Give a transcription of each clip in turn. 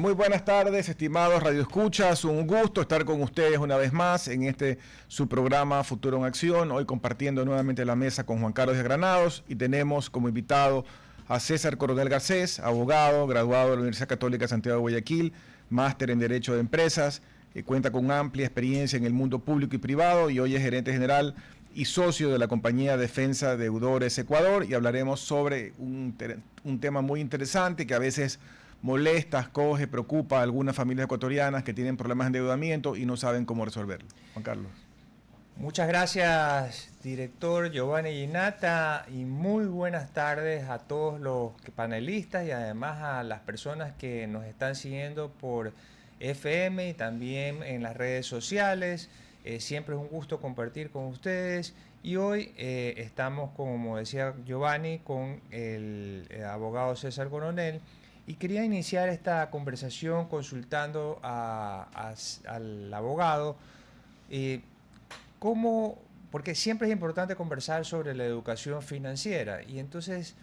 Muy buenas tardes, estimados radioescuchas. Un gusto estar con ustedes una vez más en su programa Futuro en Acción. Hoy compartiendo nuevamente la mesa con Juan Carlos de Granados y tenemos como invitado a César Coronel Garcés, abogado, graduado de la Universidad Católica Santiago de Guayaquil, máster en Derecho de Empresas, cuenta con amplia experiencia en el mundo público y privado y hoy es gerente general y socio de la compañía Defensa Deudores Ecuador, y hablaremos sobre un tema muy interesante que a veces molesta, acoge, preocupa a algunas familias ecuatorianas que tienen problemas de endeudamiento y no saben cómo resolverlo. Juan Carlos. Muchas gracias, director Giovanni Ginata, y muy buenas tardes a todos los panelistas y además a las personas que nos están siguiendo por FM y también en las redes sociales. Siempre es un gusto compartir con ustedes y hoy estamos, como decía Giovanni, con el abogado César Coronel. Y quería iniciar esta conversación consultando al abogado porque siempre es importante conversar sobre la educación financiera. Y entonces,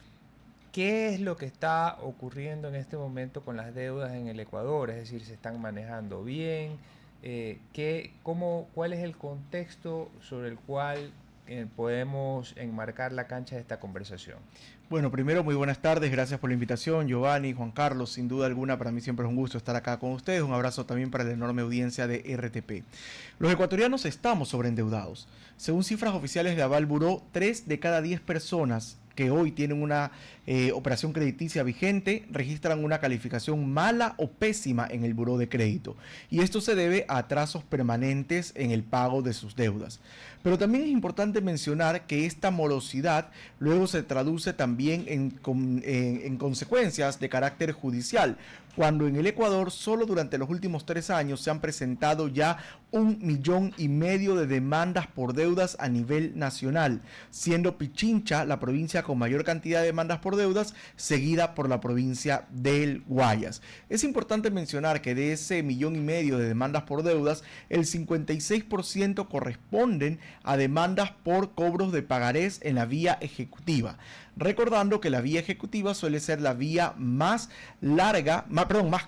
¿qué es lo que está ocurriendo en este momento con las deudas en el Ecuador? Es decir, ¿se están manejando bien? ¿Cuál es el contexto sobre el cual podemos enmarcar la cancha de esta conversación? Bueno, primero, muy buenas tardes, gracias por la invitación, Giovanni, Juan Carlos, sin duda alguna para mí siempre es un gusto estar acá con ustedes, un abrazo también para la enorme audiencia de RTP. Los ecuatorianos estamos sobreendeudados. Según cifras oficiales de Aval Buró, 3 de cada 10 personas que hoy tienen una operación crediticia vigente registran una calificación mala o pésima en el buró de crédito, y esto se debe a atrasos permanentes en el pago de sus deudas. Pero también es importante mencionar que esta morosidad luego se traduce también en consecuencias de carácter judicial, cuando en el Ecuador solo durante los últimos 3 años se han presentado ya 1,5 millones de demandas por deudas a nivel nacional, siendo Pichincha la provincia con mayor cantidad de demandas por deudas, seguida por la provincia del Guayas. Es importante mencionar que de ese 1,5 millones de demandas por deudas, el 56% corresponden a demandas por cobros de pagarés en la vía ejecutiva. Recordando que la vía ejecutiva suele ser la vía más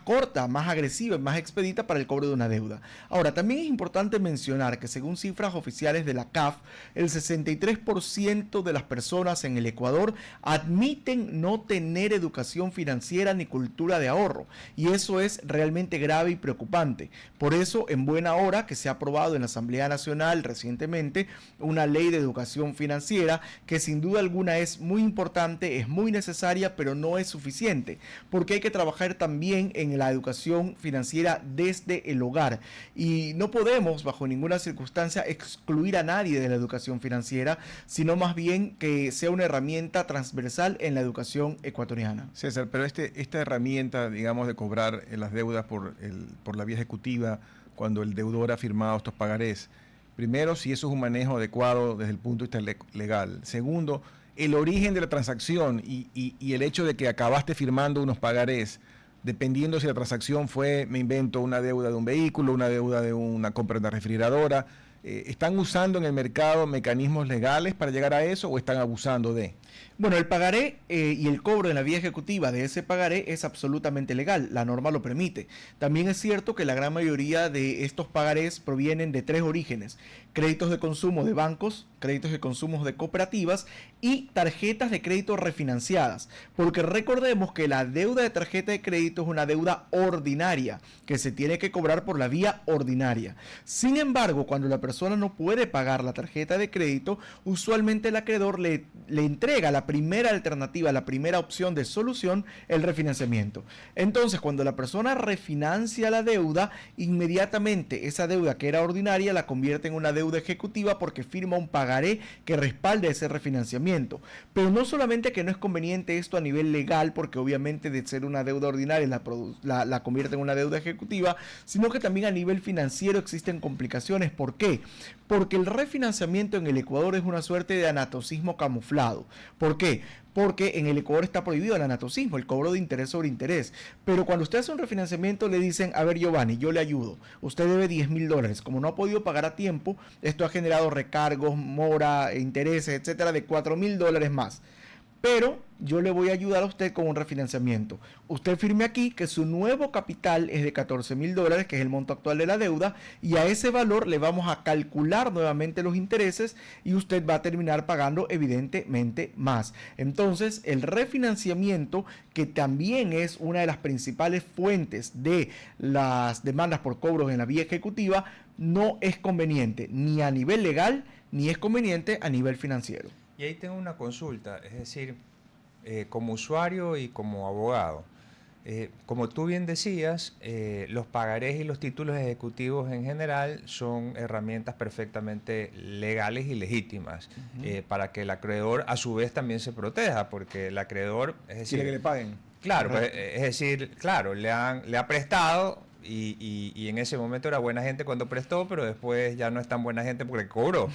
corta, más agresiva y más expedita para el cobro de una deuda. Ahora, también es importante mencionar que según cifras oficiales de la CAF, el 63% de las personas en el Ecuador admiten no tener educación financiera ni cultura de ahorro, y eso es realmente grave y preocupante. Por eso, en buena hora que se ha aprobado en la Asamblea Nacional recientemente una ley de educación financiera que sin duda alguna es muy importante, es muy necesaria, pero no es suficiente, porque hay que trabajar también en la educación financiera desde el hogar, y no podemos bajo ninguna circunstancia excluir a nadie de la educación financiera, sino más bien que sea una herramienta transversal en la educación ecuatoriana. César, pero esta herramienta, digamos, de cobrar las deudas por la vía ejecutiva, cuando el deudor ha firmado estos pagarés, primero, si eso es un manejo adecuado desde el punto de vista legal. Segundo, el origen de la transacción y el hecho de que acabaste firmando unos pagarés, dependiendo si la transacción fue, me invento, una deuda de un vehículo, una deuda de una compra de una refrigeradora, ¿están usando en el mercado mecanismos legales para llegar a eso o están abusando de? Bueno, el pagaré y el cobro en la vía ejecutiva de ese pagaré es absolutamente legal, la norma lo permite. También es cierto que la gran mayoría de estos pagarés provienen de 3 orígenes: créditos de consumo de bancos, créditos de consumo de cooperativas y tarjetas de crédito refinanciadas, porque recordemos que la deuda de tarjeta de crédito es una deuda ordinaria que se tiene que cobrar por la vía ordinaria. Sin embargo, cuando la persona no puede pagar la tarjeta de crédito, usualmente el acreedor le entrega la primera alternativa, la primera opción de solución, el refinanciamiento. Entonces, cuando la persona refinancia la deuda, inmediatamente esa deuda que era ordinaria la convierte en una deuda ejecutiva porque firma un pagaré que respalde ese refinanciamiento. Pero no solamente que no es conveniente esto a nivel legal, porque obviamente de ser una deuda ordinaria la convierte en una deuda ejecutiva, sino que también a nivel financiero existen complicaciones. ¿Por qué? Porque el refinanciamiento en el Ecuador es una suerte de anatocismo camuflado. ¿Por qué? Porque en el Ecuador está prohibido el anatocismo, el cobro de interés sobre interés. Pero cuando usted hace un refinanciamiento le dicen: a ver, Giovanni, yo le ayudo. Usted debe $10,000. Como no ha podido pagar a tiempo, esto ha generado recargos, mora, intereses, etcétera, de $4,000 más. Pero yo le voy a ayudar a usted con un refinanciamiento. Usted firme aquí que su nuevo capital es de $14,000, que es el monto actual de la deuda, y a ese valor le vamos a calcular nuevamente los intereses y usted va a terminar pagando evidentemente más. Entonces, el refinanciamiento, que también es una de las principales fuentes de las demandas por cobros en la vía ejecutiva, no es conveniente ni a nivel legal ni es conveniente a nivel financiero. Y ahí tengo una consulta, es decir, como usuario y como abogado, como tú bien decías, los pagarés y los títulos ejecutivos en general son herramientas perfectamente legales y legítimas para que el acreedor a su vez también se proteja, porque el acreedor, es decir, quiere que le paguen. Claro, pues, es decir, claro, le ha prestado y en ese momento era buena gente cuando prestó, pero después ya no es tan buena gente porque cobró.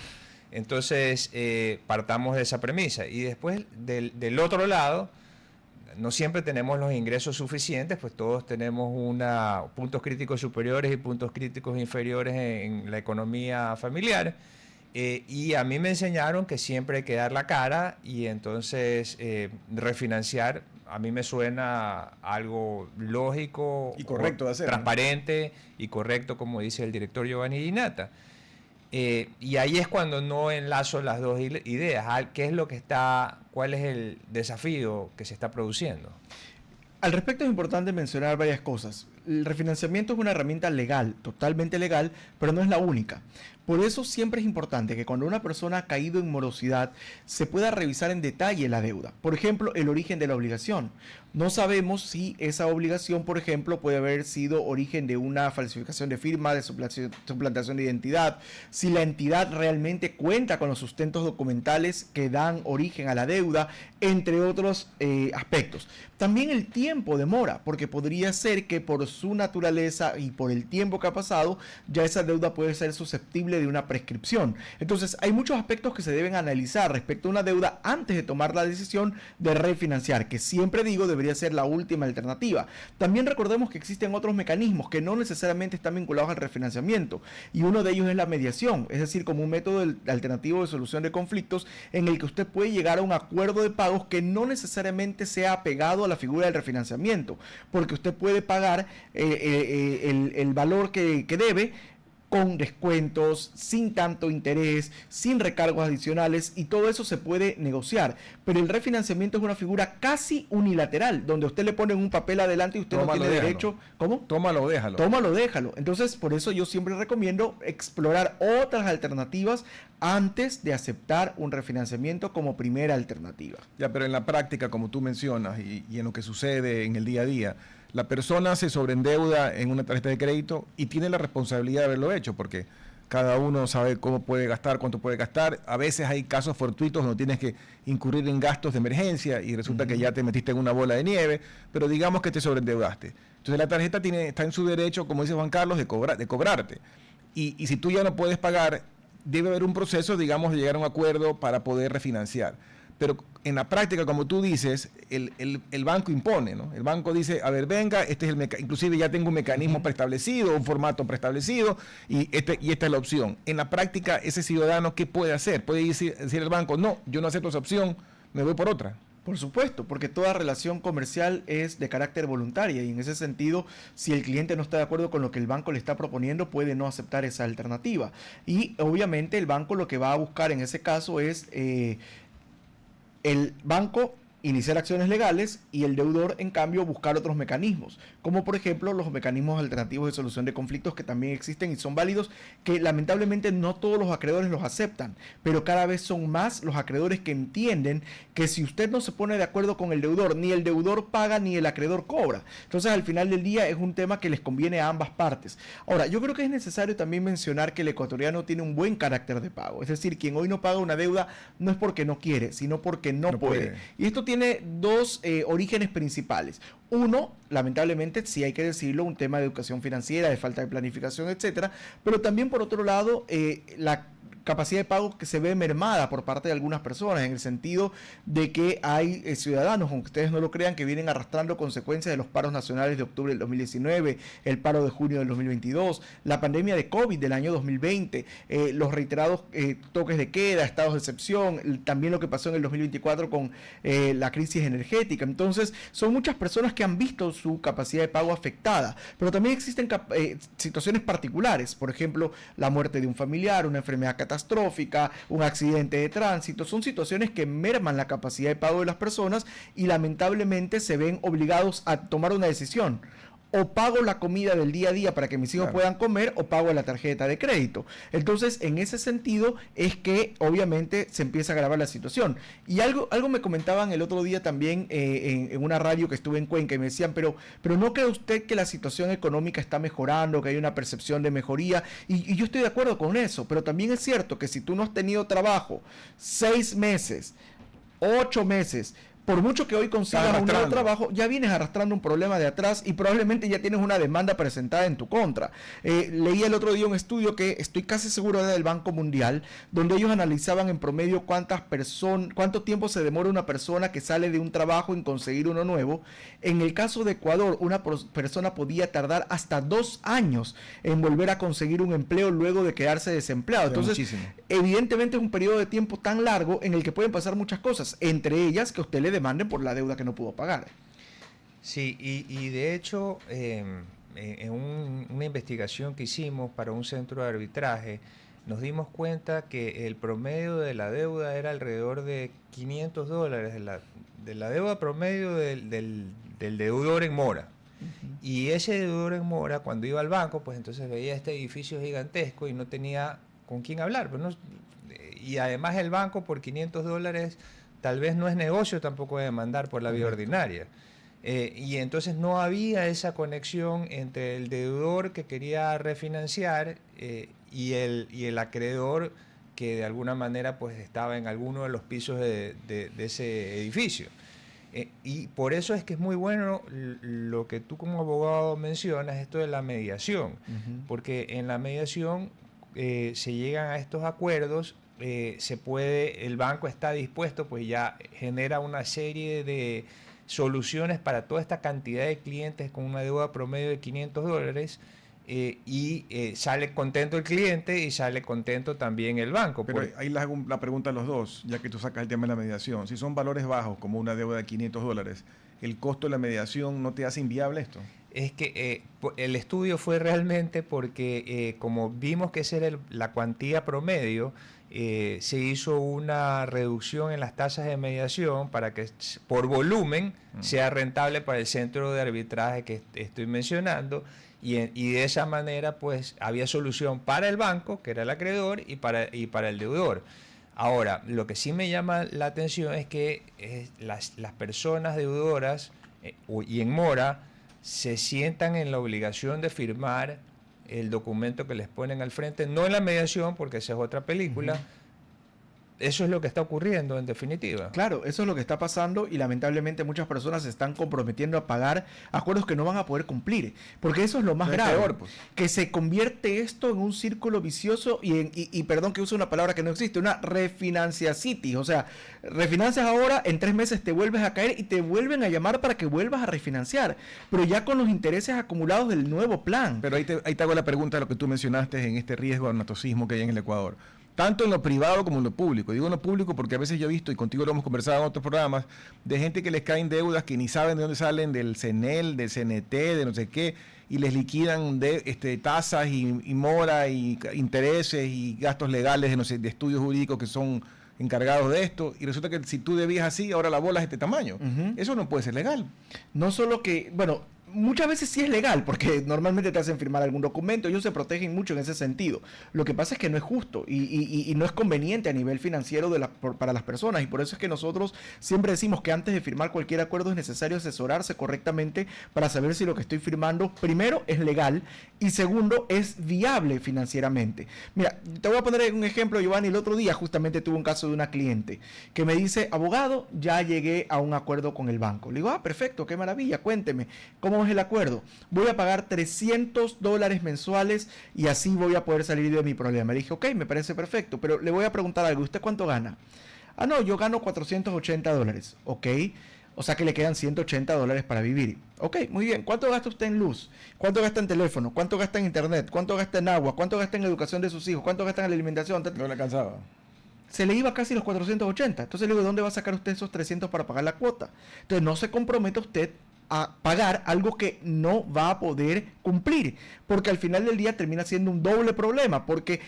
Entonces, partamos de esa premisa. Y después, del otro lado, no siempre tenemos los ingresos suficientes, pues todos tenemos puntos críticos superiores y puntos críticos inferiores en la economía familiar. Y a mí me enseñaron que siempre hay que dar la cara y entonces refinanciar a mí me suena algo lógico y correcto de hacer, transparente, ¿no? Y correcto, como dice el director Giovanni Ginata. Y ahí es cuando no enlazo las dos ideas. ¿Cuál es el desafío que se está produciendo? Al respecto es importante mencionar varias cosas. El refinanciamiento es una herramienta legal, totalmente legal, pero no es la única. Por eso siempre es importante que cuando una persona ha caído en morosidad se pueda revisar en detalle la deuda. Por ejemplo, el origen de la obligación. No sabemos si esa obligación, por ejemplo, puede haber sido origen de una falsificación de firma, de suplantación de identidad, si la entidad realmente cuenta con los sustentos documentales que dan origen a la deuda, entre otros aspectos. También el tiempo demora, porque podría ser que por su naturaleza y por el tiempo que ha pasado, ya esa deuda puede ser susceptible de una prescripción. Entonces, hay muchos aspectos que se deben analizar respecto a una deuda antes de tomar la decisión de refinanciar, que siempre digo debería ser la última alternativa. También recordemos que existen otros mecanismos que no necesariamente están vinculados al refinanciamiento, y uno de ellos es la mediación, es decir, como un método alternativo de solución de conflictos en el que usted puede llegar a un acuerdo de pagos que no necesariamente sea apegado a la figura del refinanciamiento, porque usted puede pagar el valor que debe con descuentos, sin tanto interés, sin recargos adicionales, y todo eso se puede negociar. Pero el refinanciamiento es una figura casi unilateral, donde usted le pone un papel adelante y usted no tiene derecho. ¿Cómo? Tómalo, déjalo. Tómalo, déjalo. Entonces, por eso yo siempre recomiendo explorar otras alternativas antes de aceptar un refinanciamiento como primera alternativa. Ya, pero en la práctica, como tú mencionas, y en lo que sucede en el día a día, la persona se sobreendeuda en una tarjeta de crédito y tiene la responsabilidad de haberlo hecho, porque cada uno sabe cómo puede gastar, cuánto puede gastar. A veces hay casos fortuitos donde tienes que incurrir en gastos de emergencia y resulta que ya te metiste en una bola de nieve, pero digamos que te sobreendeudaste. Entonces la tarjeta está en su derecho, como dice Juan Carlos, de cobrarte. Y si tú ya no puedes pagar, debe haber un proceso, digamos, de llegar a un acuerdo para poder refinanciar. Pero en la práctica, como tú dices, el banco impone, ¿no? El banco dice, a ver, venga, este es inclusive ya tengo un mecanismo preestablecido, un formato preestablecido, y esta es la opción. En la práctica, ese ciudadano, ¿qué puede hacer? Puede decir el banco, no, yo no acepto esa opción, me voy por otra. Por supuesto, porque toda relación comercial es de carácter voluntaria, y en ese sentido, si el cliente no está de acuerdo con lo que el banco le está proponiendo, puede no aceptar esa alternativa. Y obviamente el banco lo que va a buscar en ese caso es el banco iniciar acciones legales y el deudor, en cambio, buscar otros mecanismos, como por ejemplo los mecanismos alternativos de solución de conflictos, que también existen y son válidos, que lamentablemente no todos los acreedores los aceptan, pero cada vez son más los acreedores que entienden que si usted no se pone de acuerdo con el deudor, ni el deudor paga ni el acreedor cobra. Entonces, al final del día es un tema que les conviene a ambas partes. Ahora, yo creo que es necesario también mencionar que el ecuatoriano tiene un buen carácter de pago, es decir, quien hoy no paga una deuda no es porque no quiere, sino porque no puede. Y esto tiene dos orígenes principales. Uno, lamentablemente, sí hay que decirlo, un tema de educación financiera, de falta de planificación, etcétera, pero también por otro lado, la capacidad de pago que se ve mermada por parte de algunas personas, en el sentido de que hay ciudadanos, aunque ustedes no lo crean, que vienen arrastrando consecuencias de los paros nacionales de octubre del 2019, el paro de junio del 2022, la pandemia de COVID del año 2020, los reiterados toques de queda, estados de excepción, también lo que pasó en el 2024 con la crisis energética. Entonces, son muchas personas que han visto su capacidad de pago afectada, pero también existen situaciones particulares, por ejemplo, la muerte de un familiar, una enfermedad catastrófica, un accidente de tránsito. Son situaciones que merman la capacidad de pago de las personas y lamentablemente se ven obligados a tomar una decisión: o pago la comida del día a día para que mis hijos puedan comer, o pago la tarjeta de crédito. Entonces, en ese sentido es que obviamente se empieza a agravar la situación. Y algo me comentaban el otro día también en una radio que estuve en Cuenca, y me decían, pero ¿no cree usted que la situación económica está mejorando, que hay una percepción de mejoría? Y yo estoy de acuerdo con eso, pero también es cierto que si tú no has tenido trabajo 6 meses, 8 meses, por mucho que hoy consigas un nuevo trabajo, ya vienes arrastrando un problema de atrás y probablemente ya tienes una demanda presentada en tu contra. Leí el otro día un estudio que estoy casi seguro era del Banco Mundial, donde ellos analizaban en promedio cuánto tiempo se demora una persona que sale de un trabajo en conseguir uno nuevo. En el caso de Ecuador, una persona podía tardar hasta 2 años en volver a conseguir un empleo luego de quedarse desempleado. Entonces, evidentemente es un periodo de tiempo tan largo en el que pueden pasar muchas cosas, entre ellas que usted le demanden por la deuda que no pudo pagar. Sí, y de hecho, en una investigación que hicimos para un centro de arbitraje, nos dimos cuenta que el promedio de la deuda era alrededor de $500, de la deuda promedio del deudor en mora. Y ese deudor en mora, cuando iba al banco, pues entonces veía este edificio gigantesco y no tenía con quién hablar. Pues no, y además el banco por $500 tal vez no es negocio tampoco de demandar por la vía ordinaria. Y entonces no había esa conexión entre el deudor que quería refinanciar y el acreedor que de alguna manera pues estaba en alguno de los pisos de ese edificio. Y por eso es que es muy bueno lo que tú como abogado mencionas, esto de la mediación, porque en la mediación se llegan a estos acuerdos. El banco está dispuesto, pues ya genera una serie de soluciones para toda esta cantidad de clientes con una deuda promedio de $500 y sale contento el cliente y sale contento también el banco. Pero ahí les hago la pregunta a los dos, ya que tú sacas el tema de la mediación. Si son valores bajos, como una deuda de $500, ¿el costo de la mediación no te hace inviable esto? Es que el estudio fue realmente porque como vimos que esa era la cuantía promedio, se hizo una reducción en las tasas de mediación para que por volumen sea rentable para el centro de arbitraje que estoy mencionando, y de esa manera pues había solución para el banco, que era el acreedor, y para el deudor. Ahora, lo que sí me llama la atención es que las personas deudoras y en mora se sientan en la obligación de firmar el documento que les ponen al frente, no en la mediación, porque esa es otra película. Eso es lo que está ocurriendo, en definitiva. Claro, eso es lo que está pasando, y lamentablemente muchas personas se están comprometiendo a pagar acuerdos que no van a poder cumplir, porque eso es lo más grave, peor, pues. Que se convierte esto en un círculo vicioso y perdón que use una palabra que no existe, una refinanciacitis. O sea, refinancias ahora, en 3 meses te vuelves a caer y te vuelven a llamar para que vuelvas a refinanciar, pero ya con los intereses acumulados del nuevo plan. Pero ahí te hago la pregunta de lo que tú mencionaste en este riesgo de anatocismo que hay en el Ecuador. Tanto en lo privado como en lo público. Digo en lo público porque a veces yo he visto, y contigo lo hemos conversado en otros programas, de gente que les caen deudas que ni saben de dónde salen, del CENEL, del CNT, de no sé qué, y les liquidan tasas y mora y intereses y gastos legales de, no sé, de estudios jurídicos que son encargados de esto, y resulta que si tú debías así, ahora la bola es de este tamaño. Eso no puede ser legal. No solo que, bueno, muchas veces sí es legal, porque normalmente te hacen firmar algún documento, ellos se protegen mucho en ese sentido. Lo que pasa es que no es justo y no es conveniente a nivel financiero para las personas, y por eso es que nosotros siempre decimos que antes de firmar cualquier acuerdo es necesario asesorarse correctamente para saber si lo que estoy firmando, primero, es legal, y segundo, es viable financieramente. Mira, te voy a poner un ejemplo, Giovanni. El otro día justamente tuve un caso de una cliente que me dice: abogado, ya llegué a un acuerdo con el banco. Le digo: perfecto, qué maravilla, cuénteme, ¿cómo ¿cómo es el acuerdo? Voy a pagar $300 mensuales y así voy a poder salir de mi problema. Le dije, ok, me parece perfecto, pero le voy a preguntar algo. ¿Usted cuánto gana? Ah, no, yo gano $480. Ok, o sea que le quedan $180 para vivir. Ok, muy bien. ¿Cuánto gasta usted en luz? ¿Cuánto gasta en teléfono? ¿Cuánto gasta en internet? ¿Cuánto gasta en agua? ¿Cuánto gasta en la educación de sus hijos? ¿Cuánto gasta en la alimentación? No le alcanzaba. Se le iba casi los 480. Entonces le digo, ¿de dónde va a sacar usted esos 300 para pagar la cuota? Entonces no se comprometa usted a pagar algo que no va a poder cumplir, porque al final del día termina siendo un doble problema, porque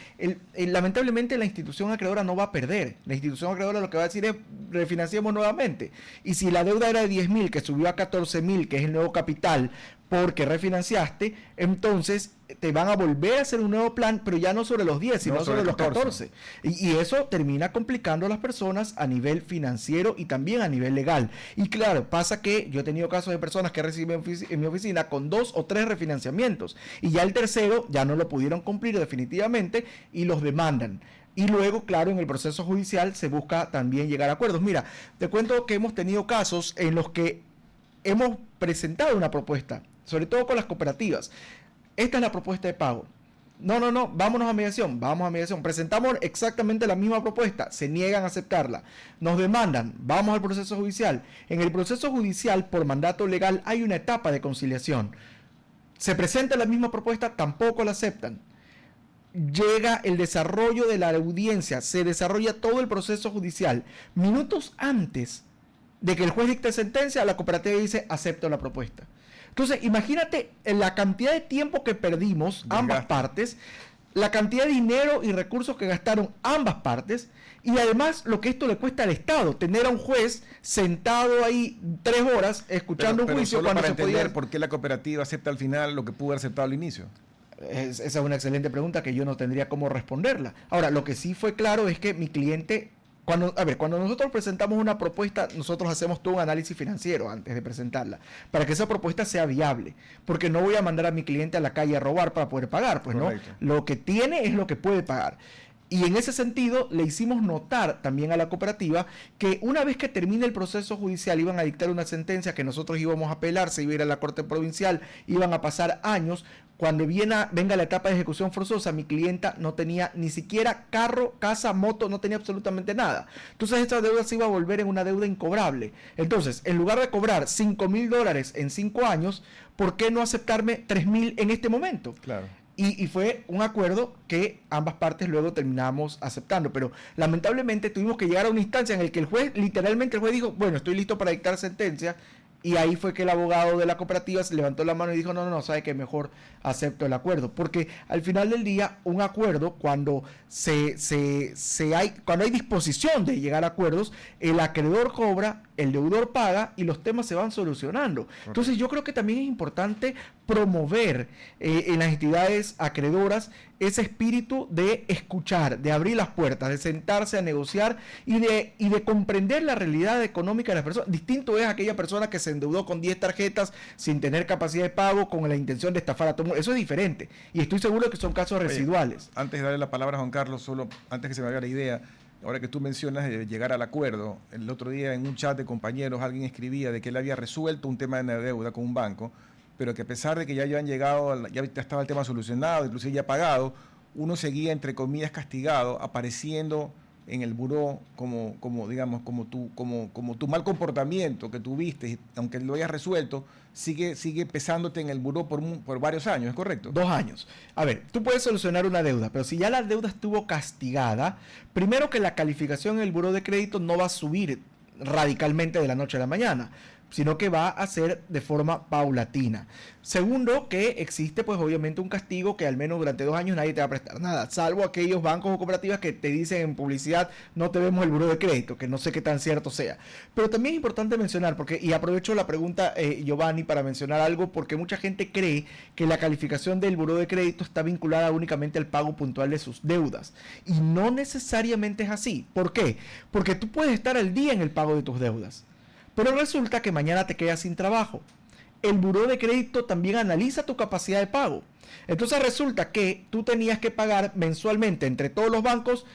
lamentablemente la institución acreedora no va a perder. La institución acreedora lo que va a decir es refinanciemos nuevamente, y si la deuda era de 10.000 que subió a 14.000, que es el nuevo capital porque refinanciaste, entonces te van a volver a hacer un nuevo plan, pero ya no sobre los 10, sino sobre los 14. Y eso termina complicando a las personas a nivel financiero y también a nivel legal. Y claro, pasa que yo he tenido casos de personas que reciben en mi oficina con 2 o 3 refinanciamientos y ya el tercero ya no lo pudieron cumplir definitivamente y los demandan. Y luego, claro, en el proceso judicial se busca también llegar a acuerdos. Mira, te cuento que hemos tenido casos en los que hemos presentado una propuesta, sobre todo con las cooperativas. Esta es la propuesta de pago. No, vámonos a mediación, vamos a mediación. Presentamos exactamente la misma propuesta, se niegan a aceptarla. Nos demandan, vamos al proceso judicial. En el proceso judicial, por mandato legal, hay una etapa de conciliación. Se presenta la misma propuesta, tampoco la aceptan. Llega el desarrollo de la audiencia, se desarrolla todo el proceso judicial. Minutos antes de que el juez dicte sentencia, la cooperativa dice, acepto la propuesta. Entonces, imagínate la cantidad de tiempo que perdimos ambas partes, la cantidad de dinero y recursos que gastaron ambas partes, y además lo que esto le cuesta al Estado, tener a un juez sentado ahí 3 horas escuchando un juicio solo cuando para se entender podía... por qué la cooperativa acepta al final lo que pudo haber aceptado al inicio. Esa es una excelente pregunta que yo no tendría cómo responderla. Ahora, lo que sí fue claro es que mi cliente... Cuando nosotros presentamos una propuesta, nosotros hacemos todo un análisis financiero antes de presentarla, para que esa propuesta sea viable, porque no voy a mandar a mi cliente a la calle a robar para poder pagar, pues Correcto. no, lo que tiene es lo que puede pagar. Y en ese sentido le hicimos notar también a la cooperativa que una vez que termine el proceso judicial iban a dictar una sentencia que nosotros íbamos a apelar, se iba a ir a la corte provincial, iban a pasar años. Cuando venga la etapa de ejecución forzosa, mi clienta no tenía ni siquiera carro, casa, moto, no tenía absolutamente nada. Entonces esta deuda se iba a volver en una deuda incobrable. Entonces, en lugar de cobrar $5.000 en 5 años, ¿por qué no aceptarme $3.000 en este momento? Claro. Y fue un acuerdo que ambas partes luego terminamos aceptando. Pero lamentablemente tuvimos que llegar a una instancia en la que el juez dijo, bueno, estoy listo para dictar sentencia. Y ahí fue que el abogado de la cooperativa se levantó la mano y dijo, no, sabe que mejor acepto el acuerdo. Porque al final del día, un acuerdo, cuando cuando hay disposición de llegar a acuerdos, el acreedor cobra, el deudor paga y los temas se van solucionando. Entonces yo creo que también es importante promover en las entidades acreedoras ese espíritu de escuchar, de abrir las puertas, de sentarse a negociar y de comprender la realidad económica de las personas. Distinto es aquella persona que se endeudó con 10 tarjetas sin tener capacidad de pago con la intención de estafar a todo el mundo. Eso es diferente y estoy seguro que son casos residuales. Antes de darle la palabra a Juan Carlos, solo antes que se me haga la idea, ahora que tú mencionas de llegar al acuerdo, el otro día en un chat de compañeros alguien escribía de que él había resuelto un tema de deuda con un banco, pero que a pesar de que ya habían llegado, ya estaba el tema solucionado, inclusive ya pagado, uno seguía, entre comillas, castigado, apareciendo en el buró como tu mal comportamiento que tuviste, aunque lo hayas resuelto, sigue pesándote en el buró por varios años, ¿es correcto? 2 años. A ver, tú puedes solucionar una deuda, pero si ya la deuda estuvo castigada, primero que la calificación en el buró de crédito no va a subir radicalmente de la noche a la mañana, sino que va a ser de forma paulatina. Segundo, que existe pues obviamente un castigo que al menos durante 2 años nadie te va a prestar nada, salvo aquellos bancos o cooperativas que te dicen en publicidad no te vemos el buró de crédito, que no sé qué tan cierto sea. Pero también es importante mencionar, y aprovecho la pregunta Giovanni para mencionar algo, porque mucha gente cree que la calificación del buró de crédito está vinculada únicamente al pago puntual de sus deudas, y no necesariamente es así. ¿Por qué? Porque tú puedes estar al día en el pago de tus deudas, pero resulta que mañana te quedas sin trabajo. El buró de crédito también analiza tu capacidad de pago. Entonces resulta que tú tenías que pagar mensualmente entre todos los bancos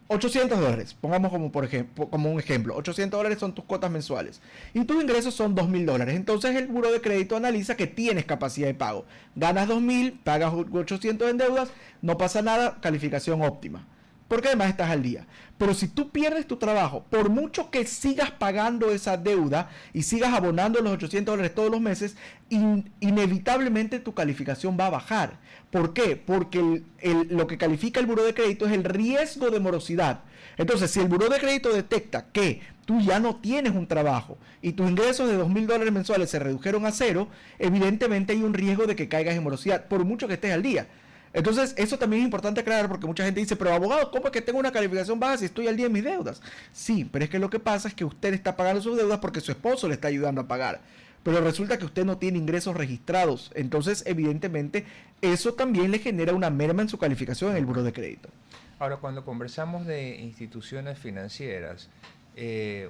$800, pongamos como un ejemplo, $800 son tus cuotas mensuales y tus ingresos son $2,000. Entonces el buró de crédito analiza que tienes capacidad de pago. Ganas $2,000, pagas $800 en deudas, no pasa nada, calificación óptima. Porque además estás al día. Pero si tú pierdes tu trabajo, por mucho que sigas pagando esa deuda y sigas abonando los $800 todos los meses, inevitablemente tu calificación va a bajar. ¿Por qué? Porque lo que califica el buró de crédito es el riesgo de morosidad. Entonces, si el buró de crédito detecta que tú ya no tienes un trabajo y tus ingresos de $2,000 mensuales se redujeron a cero, evidentemente hay un riesgo de que caigas en morosidad, por mucho que estés al día. Entonces, eso también es importante aclarar porque mucha gente dice, pero abogado, ¿cómo es que tengo una calificación baja si estoy al día en mis deudas? Sí, pero es que lo que pasa es que usted está pagando sus deudas porque su esposo le está ayudando a pagar. Pero resulta que usted no tiene ingresos registrados. Entonces, evidentemente, eso también le genera una merma en su calificación en el buró de crédito. Ahora, cuando conversamos de instituciones financieras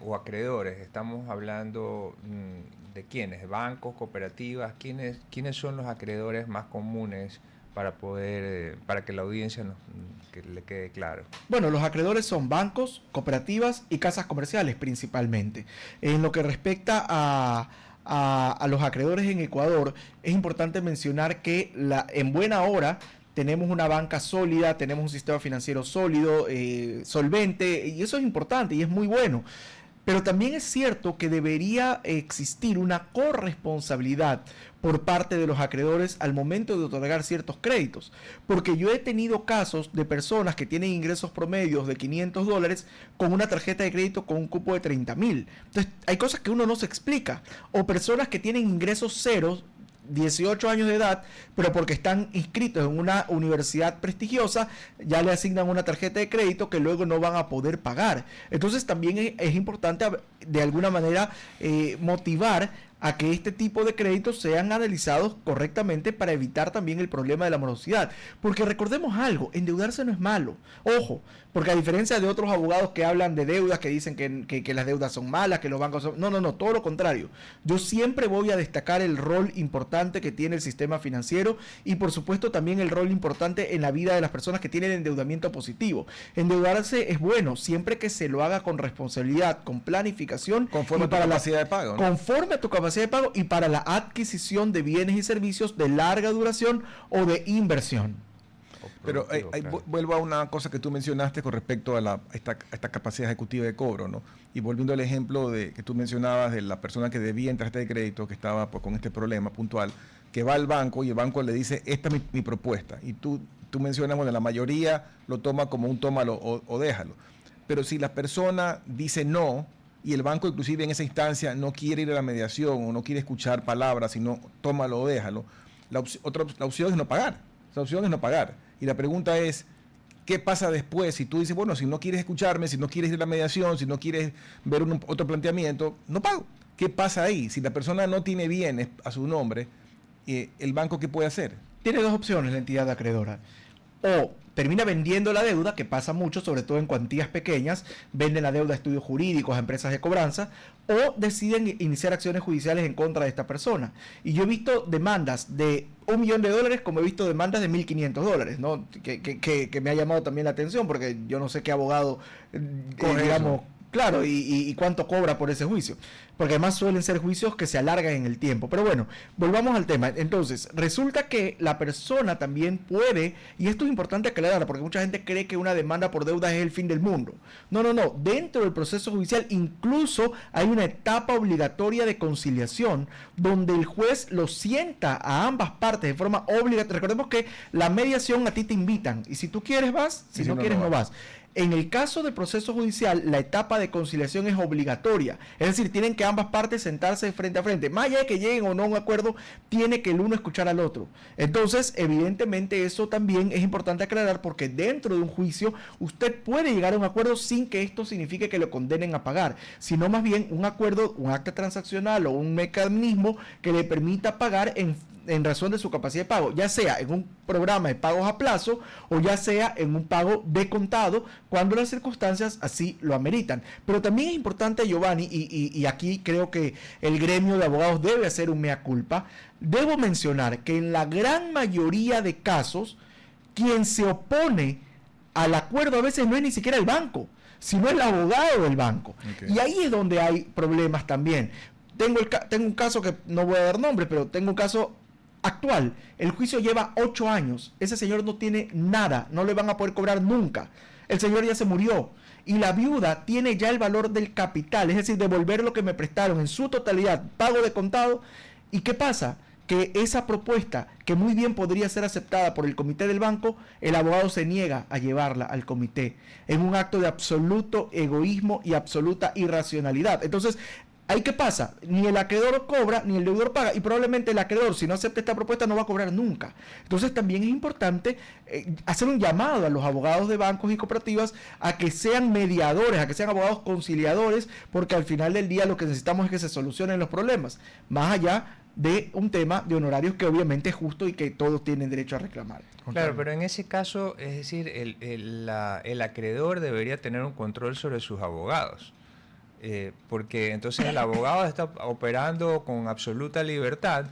o acreedores, estamos hablando de quiénes, bancos, cooperativas, quiénes son los acreedores más comunes para que la audiencia que le quede claro. Bueno, los acreedores son bancos, cooperativas y casas comerciales principalmente. En lo que respecta a los acreedores en Ecuador, es importante mencionar que en buena hora tenemos una banca sólida, tenemos un sistema financiero sólido, solvente, y eso es importante y es muy bueno. Pero también es cierto que debería existir una corresponsabilidad por parte de los acreedores al momento de otorgar ciertos créditos. Porque yo he tenido casos de personas que tienen ingresos promedios de $500 con una tarjeta de crédito con un cupo de $30,000. Entonces, hay cosas que uno no se explica. O personas que tienen ingresos ceros, 18 años de edad, pero porque están inscritos en una universidad prestigiosa, ya le asignan una tarjeta de crédito que luego no van a poder pagar. Entonces también es importante de alguna manera motivar a que este tipo de créditos sean analizados correctamente para evitar también el problema de la morosidad. Porque recordemos algo, endeudarse no es malo. Ojo, porque a diferencia de otros abogados que hablan de deudas, que dicen que las deudas son malas, que los bancos son... No, todo lo contrario. Yo siempre voy a destacar el rol importante que tiene el sistema financiero y por supuesto también el rol importante en la vida de las personas que tienen endeudamiento positivo. Endeudarse es bueno siempre que se lo haga con responsabilidad, con planificación. Conforme a tu capacidad de pago, ¿no? Conforme a tu capacidad de pago y para la adquisición de bienes y servicios de larga duración o de inversión. Pero vuelvo a una cosa que tú mencionaste con respecto a esta capacidad ejecutiva de cobro, ¿no? Y volviendo al ejemplo que tú mencionabas de la persona que debía en tarjeta de crédito, que estaba con este problema puntual, que va al banco y el banco le dice, esta es mi propuesta. Y tú mencionas, bueno, la mayoría lo toma como un tómalo o déjalo. Pero si la persona dice no, y el banco inclusive en esa instancia no quiere ir a la mediación o no quiere escuchar palabras, sino tómalo o déjalo, la opción es no pagar. La opción es no pagar. Y la pregunta es, ¿qué pasa después? Si tú dices, bueno, si no quieres escucharme, si no quieres ir a la mediación, si no quieres ver otro planteamiento, no pago. ¿Qué pasa ahí? Si la persona no tiene bienes a su nombre, ¿el banco qué puede hacer? Tiene dos opciones la entidad acreedora. O termina vendiendo la deuda, que pasa mucho, sobre todo en cuantías pequeñas, venden la deuda a estudios jurídicos, a empresas de cobranza, o deciden iniciar acciones judiciales en contra de esta persona. Y yo he visto demandas de $1 millón, como he visto demandas de $1,500, ¿no? Que me ha llamado también la atención, porque yo no sé qué abogado, digamos... Claro, y cuánto cobra por ese juicio. Porque además suelen ser juicios que se alargan en el tiempo. Pero bueno, volvamos al tema. Entonces, resulta que la persona también puede, y esto es importante aclarar, porque mucha gente cree que una demanda por deudas es el fin del mundo. No. Dentro del proceso judicial incluso hay una etapa obligatoria de conciliación, donde el juez lo sienta a ambas partes de forma obligatoria. Recordemos que la mediación a ti te invitan, y si tú quieres vas, si no quieres no vas. En el caso del proceso judicial, la etapa de conciliación es obligatoria. Es decir, tienen que ambas partes sentarse frente a frente. Más allá de que lleguen o no a un acuerdo, tiene que el uno escuchar al otro. Entonces, evidentemente, eso también es importante aclarar porque dentro de un juicio, usted puede llegar a un acuerdo sin que esto signifique que lo condenen a pagar, sino más bien un acuerdo, un acta transaccional o un mecanismo que le permita pagar en razón de su capacidad de pago, ya sea en un programa de pagos a plazo o ya sea en un pago de contado cuando las circunstancias así lo ameritan. Pero también es importante, Giovanni, y aquí creo que el gremio de abogados debe hacer un mea culpa, debo mencionar que en la gran mayoría de casos, quien se opone al acuerdo a veces no es ni siquiera el banco, sino el abogado del banco. Okay. Y ahí es donde hay problemas también. Tengo un caso que no voy a dar nombre, pero tengo un caso actual. El juicio lleva 8 años. Ese señor no tiene nada, no le van a poder cobrar nunca. El señor ya se murió. Y la viuda tiene ya el valor del capital, es decir, devolver lo que me prestaron en su totalidad, pago de contado. ¿Y qué pasa? Que esa propuesta, que muy bien podría ser aceptada por el comité del banco, el abogado se niega a llevarla al comité, en un acto de absoluto egoísmo y absoluta irracionalidad. Entonces, ¿ahí qué pasa? Ni el acreedor cobra, ni el deudor paga, y probablemente el acreedor, si no acepta esta propuesta, no va a cobrar nunca. Entonces también es importante hacer un llamado a los abogados de bancos y cooperativas a que sean mediadores, a que sean abogados conciliadores, porque al final del día lo que necesitamos es que se solucionen los problemas, más allá de un tema de honorarios que obviamente es justo y que todos tienen derecho a reclamar. Claro, pero en ese caso, es decir, el acreedor debería tener un control sobre sus abogados. Porque entonces el abogado está operando con absoluta libertad.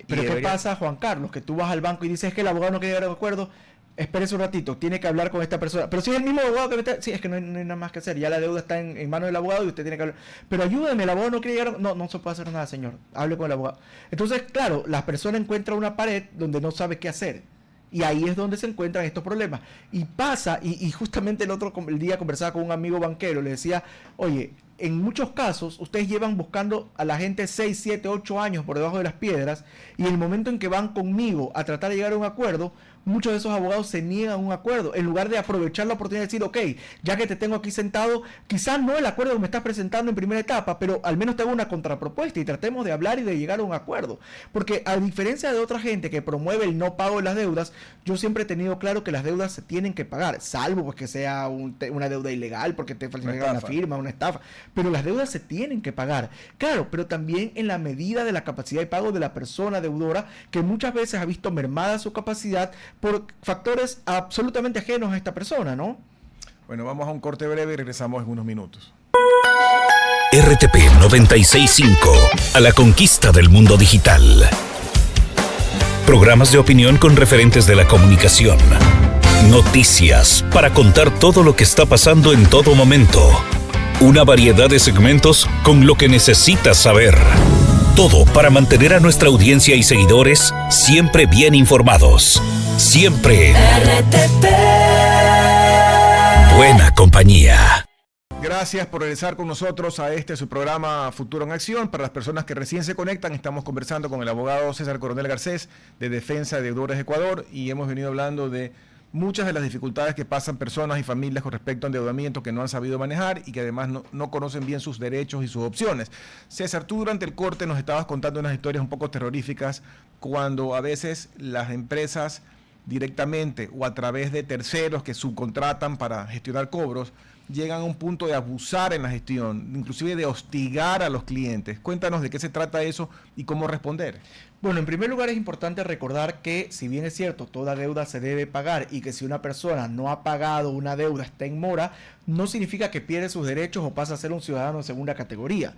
Pero ¿qué pasa, Juan Carlos? Que tú vas al banco y dices que el abogado no quiere llegar a un acuerdo, espérese un ratito, tiene que hablar con esta persona. Pero si es el mismo abogado que me está... Sí, es que no hay nada más que hacer, ya la deuda está en manos del abogado y usted tiene que hablar. Pero ayúdeme, el abogado no quiere llegar... No se puede hacer nada, señor, hable con el abogado. Entonces, claro, la persona encuentra una pared donde no sabe qué hacer. Y ahí es donde se encuentran estos problemas. Y pasa, y justamente el día conversaba con un amigo banquero, le decía, oye, en muchos casos ustedes llevan buscando a la gente 6, 7, 8 años por debajo de las piedras, y en el momento en que van conmigo a tratar de llegar a un acuerdo, muchos de esos abogados se niegan a un acuerdo, en lugar de aprovechar la oportunidad de decir, ok, ya que te tengo aquí sentado, quizás no el acuerdo que me estás presentando en primera etapa, pero al menos te hago una contrapropuesta y tratemos de hablar y de llegar a un acuerdo. Porque a diferencia de otra gente que promueve el no pago de las deudas, yo siempre he tenido claro que las deudas se tienen que pagar, salvo pues que sea una deuda ilegal, porque te falsifican la firma, una estafa, pero las deudas se tienen que pagar. Claro, pero también en la medida de la capacidad de pago de la persona deudora, que muchas veces ha visto mermada su capacidad por factores absolutamente ajenos a esta persona, ¿no? Bueno, vamos a un corte breve y regresamos en unos minutos. RTP 96.5, a la conquista del mundo digital. Programas de opinión con referentes de la comunicación. Noticias para contar todo lo que está pasando en todo momento. Una variedad de segmentos con lo que necesitas saber. Todo para mantener a nuestra audiencia y seguidores siempre bien informados. Siempre RTP. Buena compañía. Gracias por regresar con nosotros a su programa Futuro en Acción. Para las personas que recién se conectan, estamos conversando con el abogado César Coronel Garcés de Defensa de Deudores Ecuador, y hemos venido hablando de muchas de las dificultades que pasan personas y familias con respecto a endeudamiento que no han sabido manejar y que además no conocen bien sus derechos y sus opciones. César, tú durante el corte nos estabas contando unas historias un poco terroríficas cuando a veces las empresas directamente o a través de terceros que subcontratan para gestionar cobros llegan a un punto de abusar en la gestión, inclusive de hostigar a los clientes. Cuéntanos de qué se trata eso y cómo responder. Bueno, en primer lugar es importante recordar que, si bien es cierto, toda deuda se debe pagar y que si una persona no ha pagado una deuda, está en mora, no significa que pierde sus derechos o pasa a ser un ciudadano de segunda categoría.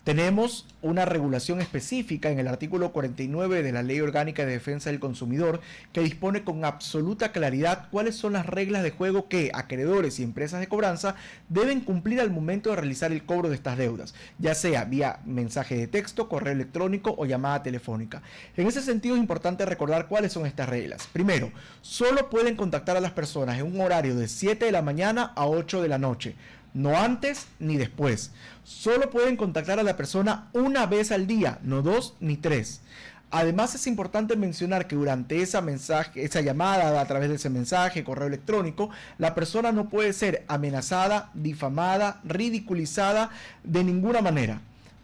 Tenemos una regulación específica en el artículo 49 de la Ley Orgánica de Defensa del Consumidor que dispone con absoluta claridad cuáles son las reglas de juego que acreedores y empresas de cobranza deben cumplir al momento de realizar el cobro de estas deudas, ya sea vía mensaje de texto, correo electrónico o llamada telefónica. En ese sentido es importante recordar cuáles son estas reglas. Primero, solo pueden contactar a las personas en un horario de 7 de la mañana a 8 de la noche. No antes ni después. Solo pueden contactar a la persona una vez al día, no 2 ni 3. Además es importante mencionar que durante esa llamada, a través de ese mensaje, correo electrónico, la persona no puede ser amenazada, difamada, ridiculizada de ninguna manera.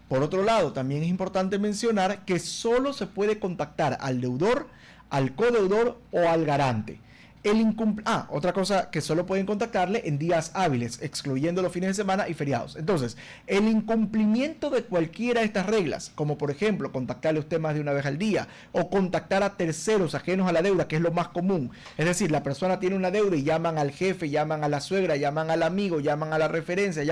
Por otro lado, también es importante mencionar que solo se puede contactar al deudor, al codeudor o al garante. Otra cosa, que solo pueden contactarle en días hábiles, excluyendo los fines de semana y feriados. Entonces, el incumplimiento de cualquiera de estas reglas, como por ejemplo contactarle a usted más de una vez al día o contactar a terceros ajenos a la deuda, que es lo más común. Es decir, la persona tiene una deuda y llaman al jefe, llaman a la suegra, llaman al amigo, llaman a la referencia,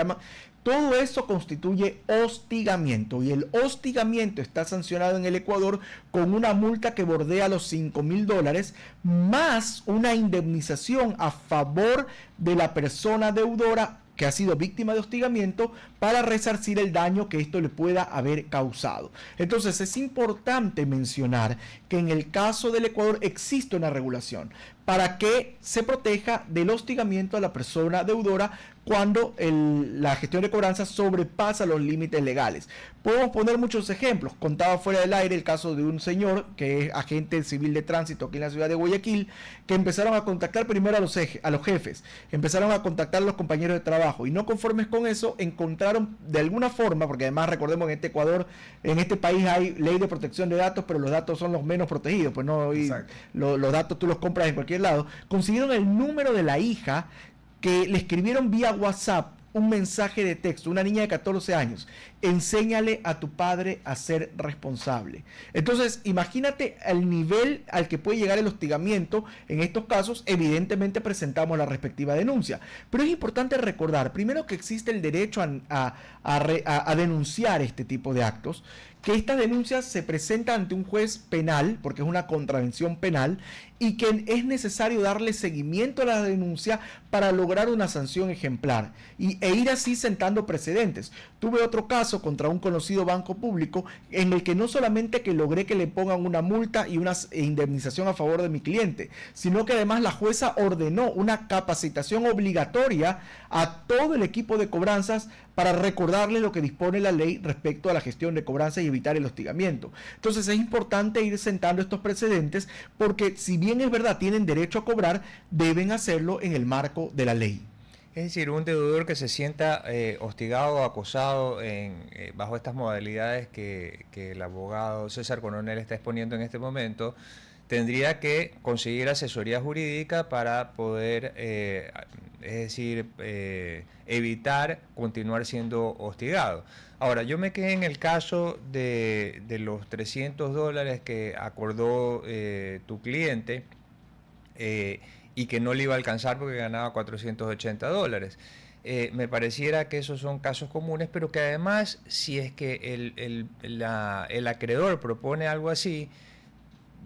todo eso constituye hostigamiento, y el hostigamiento está sancionado en el Ecuador con una multa que bordea los $5,000 más una indemnización a favor de la persona deudora que ha sido víctima de hostigamiento para resarcir el daño que esto le pueda haber causado. Entonces es importante mencionar que en el caso del Ecuador existe una regulación para que se proteja del hostigamiento a la persona deudora cuando la gestión de cobranza sobrepasa los límites legales. Podemos poner muchos ejemplos. Contaba fuera del aire el caso de un señor que es agente civil de tránsito aquí en la ciudad de Guayaquil, que empezaron a contactar primero a los jefes, empezaron a contactar a los compañeros de trabajo y no conformes con eso encontraron de alguna forma, porque además recordemos en Ecuador, en este país hay ley de protección de datos, pero los datos son los menos protegidos, pues no, los datos tú los compras en cualquier lado. Consiguieron el número de la hija, que le escribieron vía WhatsApp un mensaje de texto, una niña de 14 años, enséñale a tu padre a ser responsable. Entonces, imagínate el nivel al que puede llegar el hostigamiento. En estos casos, evidentemente presentamos la respectiva denuncia. Pero es importante recordar, primero, que existe el derecho a denunciar este tipo de actos, que estas denuncias se presentan ante un juez penal, porque es una contravención penal, y que es necesario darle seguimiento a la denuncia para lograr una sanción ejemplar e ir así sentando precedentes. Tuve otro caso contra un conocido banco público en el que no solamente que logré que le pongan una multa y una indemnización a favor de mi cliente, sino que además la jueza ordenó una capacitación obligatoria a todo el equipo de cobranzas para recordarle lo que dispone la ley respecto a la gestión de cobranzas y evitar el hostigamiento. Entonces es importante ir sentando estos precedentes porque, si bien es verdad, tienen derecho a cobrar, deben hacerlo en el marco de la ley. Es decir, un deudor que se sienta hostigado o acosado bajo estas modalidades que el abogado César Coronel está exponiendo en este momento, tendría que conseguir asesoría jurídica para poder, evitar continuar siendo hostigado. Ahora, yo me quedé en el caso de los $300 que acordó tu cliente, y que no le iba a alcanzar porque ganaba $480. Me pareciera que esos son casos comunes, pero que además, si es que el acreedor propone algo así,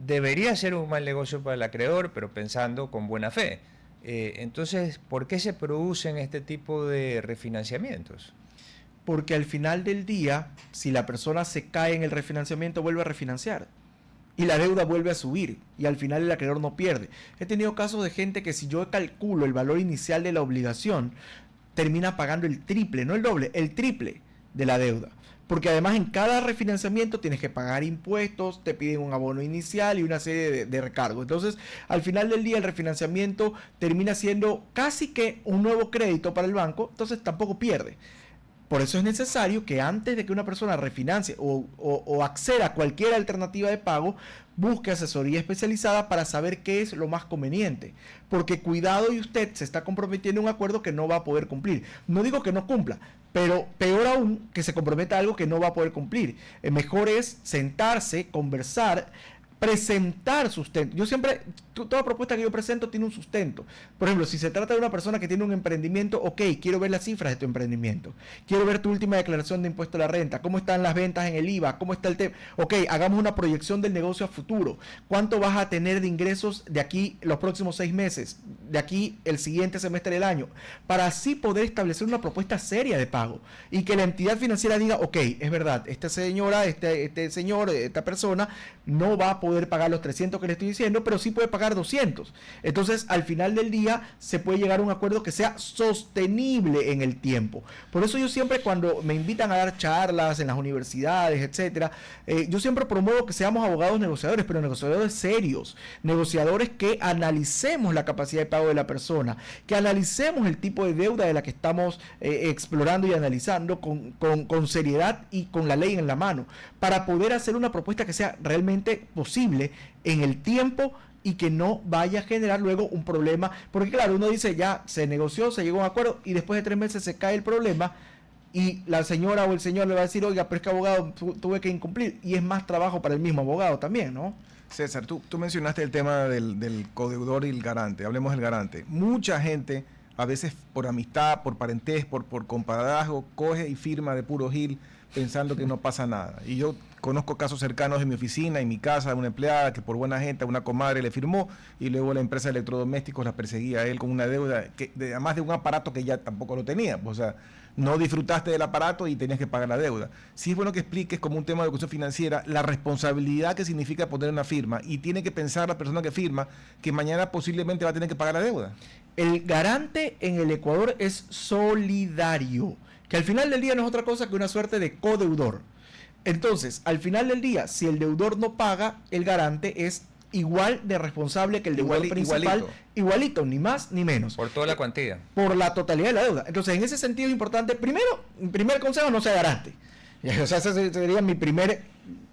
debería ser un mal negocio para el acreedor, pero pensando con buena fe. Entonces, ¿por qué se producen este tipo de refinanciamientos? Porque al final del día, si la persona se cae en el refinanciamiento, vuelve a refinanciar. Y la deuda vuelve a subir y al final el acreedor no pierde. He tenido casos de gente que, si yo calculo el valor inicial de la obligación, termina pagando el triple, no el doble, el triple de la deuda. Porque además en cada refinanciamiento tienes que pagar impuestos, te piden un abono inicial y una serie de recargos. Entonces, al final del día el refinanciamiento termina siendo casi que un nuevo crédito para el banco, entonces tampoco pierde. Por eso es necesario que antes de que una persona refinancie o acceda a cualquier alternativa de pago, busque asesoría especializada para saber qué es lo más conveniente. Porque cuidado, y usted se está comprometiendo a un acuerdo que no va a poder cumplir. No digo que no cumpla, pero peor aún, que se comprometa a algo que no va a poder cumplir. Mejor es sentarse, conversar, presentar sustento. Yo siempre, toda propuesta que yo presento tiene un sustento. Por ejemplo, si se trata de una persona que tiene un emprendimiento, ok, quiero ver las cifras de tu emprendimiento, quiero ver tu última declaración de impuesto a la renta, cómo están las ventas en el IVA, cómo está el tema. Ok, hagamos una proyección del negocio a futuro. ¿Cuánto vas a tener de ingresos de aquí los próximos 6 meses, de aquí el siguiente semestre del año? Para así poder establecer una propuesta seria de pago y que la entidad financiera diga, ok, es verdad, esta señora, este señor, esta persona no va a poder pagar los 300 que le estoy diciendo, pero sí puede pagar 200. Entonces, al final del día, se puede llegar a un acuerdo que sea sostenible en el tiempo. Por eso yo siempre, cuando me invitan a dar charlas en las universidades, etcétera, yo siempre promuevo que seamos abogados negociadores, pero negociadores serios, negociadores que analicemos la capacidad de pago de la persona, que analicemos el tipo de deuda de la que estamos explorando y analizando con seriedad y con la ley en la mano, para poder hacer una propuesta que sea realmente posible en el tiempo y que no vaya a generar luego un problema, porque claro, uno dice, ya se negoció, se llegó a un acuerdo y después de 3 meses se cae el problema y la señora o el señor le va a decir, oiga, pero es que abogado, tuve que incumplir, y es más trabajo para el mismo abogado también, ¿no? César, tú mencionaste el tema del codeudor y el garante. Hablemos del garante. Mucha gente, a veces por amistad, por parentesco, por compadrazgo, coge y firma de puro gil pensando que no pasa nada. Y yo conozco casos cercanos en mi oficina, en mi casa, de una empleada que por buena gente, una comadre le firmó y luego la empresa de electrodomésticos la perseguía a él con una deuda, además de un aparato que ya tampoco lo tenía. O sea, no disfrutaste del aparato y tenías que pagar la deuda. Sí es bueno que expliques como un tema de educación financiera la responsabilidad que significa poner una firma, y tiene que pensar la persona que firma que mañana posiblemente va a tener que pagar la deuda. El garante en el Ecuador es solidario, que al final del día no es otra cosa que una suerte de codeudor. Entonces, al final del día, si el deudor no paga, el garante es igual de responsable que el deudor principal, igualito, ni más ni menos. Por toda la cuantía. Por la totalidad de la deuda. Entonces, en ese sentido es importante, primero, mi primer consejo, no sea garante. O sea, ese sería mi primer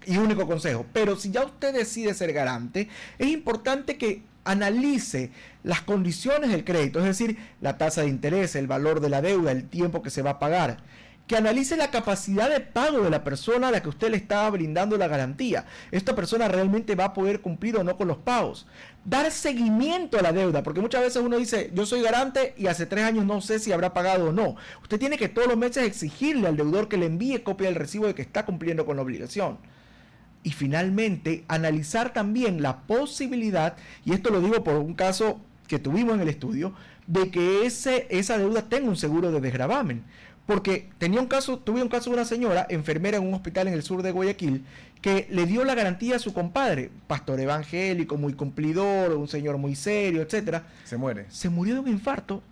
y único consejo. Pero si ya usted decide ser garante, es importante que analice las condiciones del crédito, es decir, la tasa de interés, el valor de la deuda, el tiempo que se va a pagar. Que analice la capacidad de pago de la persona a la que usted le está brindando la garantía. ¿Esta persona realmente va a poder cumplir o no con los pagos? Dar seguimiento a la deuda, porque muchas veces uno dice, yo soy garante y hace 3 años no sé si habrá pagado o no. Usted tiene que todos los meses exigirle al deudor que le envíe copia del recibo de que está cumpliendo con la obligación. Y finalmente, analizar también la posibilidad, y esto lo digo por un caso que tuvimos en el estudio, de que esa deuda tenga un seguro de desgravamen. Porque tuve un caso de una señora, enfermera en un hospital en el sur de Guayaquil, que le dio la garantía a su compadre, pastor evangélico, muy cumplidor, un señor muy serio, etcétera. Se muere. Se murió de un infarto.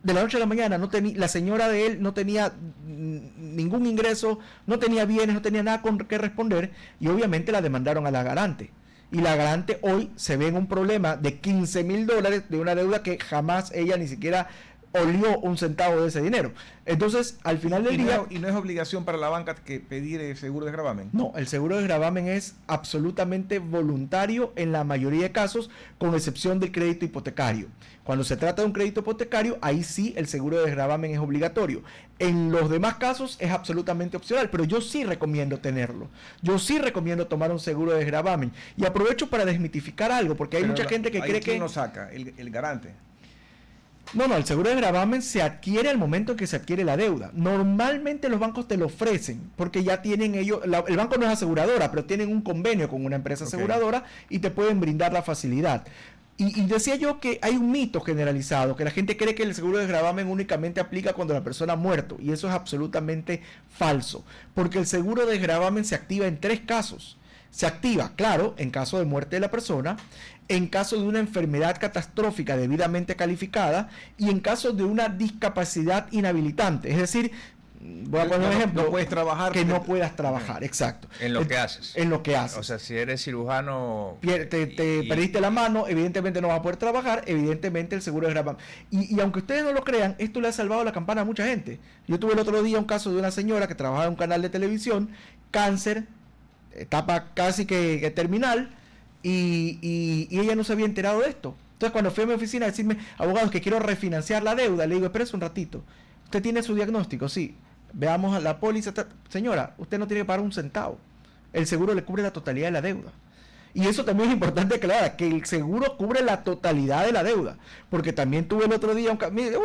De la noche a la mañana, la señora de él no tenía ningún ingreso, no tenía bienes, no tenía nada con que responder, y obviamente la demandaron a la garante. Y la garante hoy se ve en un problema de $15,000 de una deuda que jamás ella ni siquiera olió un centavo de ese dinero. Entonces, al final del día... ¿Y no es obligación para la banca que pedir el seguro de gravamen? No, el seguro de gravamen es absolutamente voluntario en la mayoría de casos, con excepción del crédito hipotecario. Cuando se trata de un crédito hipotecario, ahí sí el seguro de gravamen es obligatorio. En los demás casos es absolutamente opcional, pero yo sí recomiendo tenerlo. Yo sí recomiendo tomar un seguro de gravamen. Y aprovecho para desmitificar algo, porque hay mucha gente que cree que... ¿Quién lo saca? ¿El garante? No, el seguro de gravamen se adquiere al momento en que se adquiere la deuda. Normalmente los bancos te lo ofrecen porque ya tienen ellos, el banco no es aseguradora, pero tienen un convenio con una empresa aseguradora y te pueden brindar la facilidad. Y decía yo que hay un mito generalizado, que la gente cree que el seguro de gravamen únicamente aplica cuando la persona ha muerto, y eso es absolutamente falso, porque el seguro de gravamen se activa en 3 casos. Se activa, claro, en caso de muerte de la persona, en caso de una enfermedad catastrófica debidamente calificada y en caso de una discapacidad inhabilitante. Es decir, voy a poner un ejemplo. No puedes trabajar. Que no puedas trabajar, exacto. En lo que haces. En lo que haces. O sea, si eres cirujano... Te perdiste la mano, evidentemente no vas a poder trabajar, evidentemente el seguro de gravamen. Y aunque ustedes no lo crean, esto le ha salvado la campana a mucha gente. Yo tuve el otro día un caso de una señora que trabajaba en un canal de televisión, cáncer, etapa casi que terminal, y ella no se había enterado de esto. Entonces, cuando fui a mi oficina a decirme, abogados, que quiero refinanciar la deuda, le digo, espérese un ratito, ¿usted tiene su diagnóstico? Sí. Veamos la póliza. Señora, usted no tiene que pagar un centavo. El seguro le cubre la totalidad de la deuda. Y eso también es importante aclarar, que el seguro cubre la totalidad de la deuda. Porque también tuve el otro día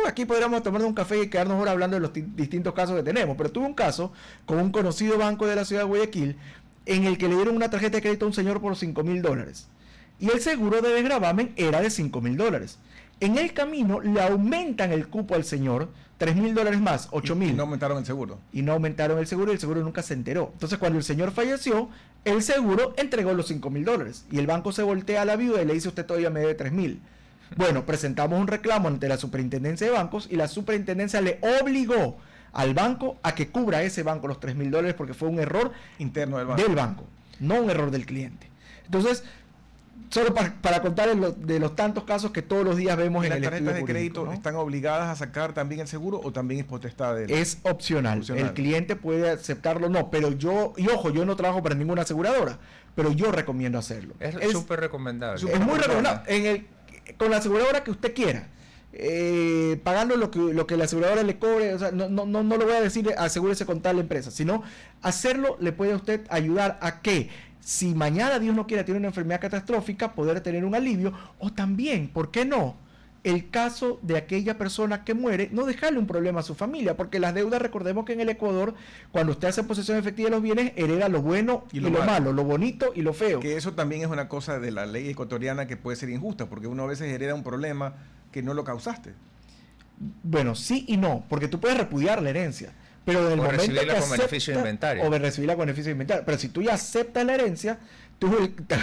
aquí podríamos tomarnos un café y quedarnos ahora hablando de los distintos casos que tenemos, pero tuve un caso con un conocido banco de la ciudad de Guayaquil en el que le dieron una tarjeta de crédito a un señor por $5,000. Y el seguro de desgravamen era de $5,000. En el camino le aumentan el cupo al señor, $3,000 más, $8,000. Y no aumentaron el seguro. Y no aumentaron el seguro, y el seguro nunca se enteró. Entonces, cuando el señor falleció, el seguro entregó los $5,000. Y el banco se voltea a la viuda y le dice, usted todavía me debe $3,000. Bueno, presentamos un reclamo ante la superintendencia de bancos y la superintendencia le obligó al banco a que cubra ese banco los $3,000 porque fue un error interno del banco, no un error del cliente. Entonces, solo para contar de los tantos casos que todos los días vemos en el estudio jurídico. ¿Las tarjetas de crédito, ¿no?, están obligadas a sacar también el seguro o también es potestad de él? Es opcional. El cliente puede aceptarlo o no, pero yo no trabajo para ninguna aseguradora, pero yo recomiendo hacerlo. Es súper recomendable. Es muy recomendable. Con la aseguradora que usted quiera. Pagando lo que la aseguradora le cobre, o sea, no lo voy a decir asegúrese con tal empresa, sino hacerlo le puede a usted ayudar a que si mañana Dios no quiera tiene una enfermedad catastrófica, poder tener un alivio, o también, ¿por qué no?, el caso de aquella persona que muere, no dejarle un problema a su familia, porque las deudas, recordemos que en el Ecuador, cuando usted hace posesión efectiva de los bienes, hereda lo bueno y lo malo, lo bonito y lo feo. Que eso también es una cosa de la ley ecuatoriana que puede ser injusta, porque uno a veces hereda un problema que no lo causaste. Bueno, sí y no, porque tú puedes repudiar la herencia, pero en el momento recibirla que con beneficio de inventario. o recibirla con beneficio de inventario. Pero si tú ya aceptas la herencia,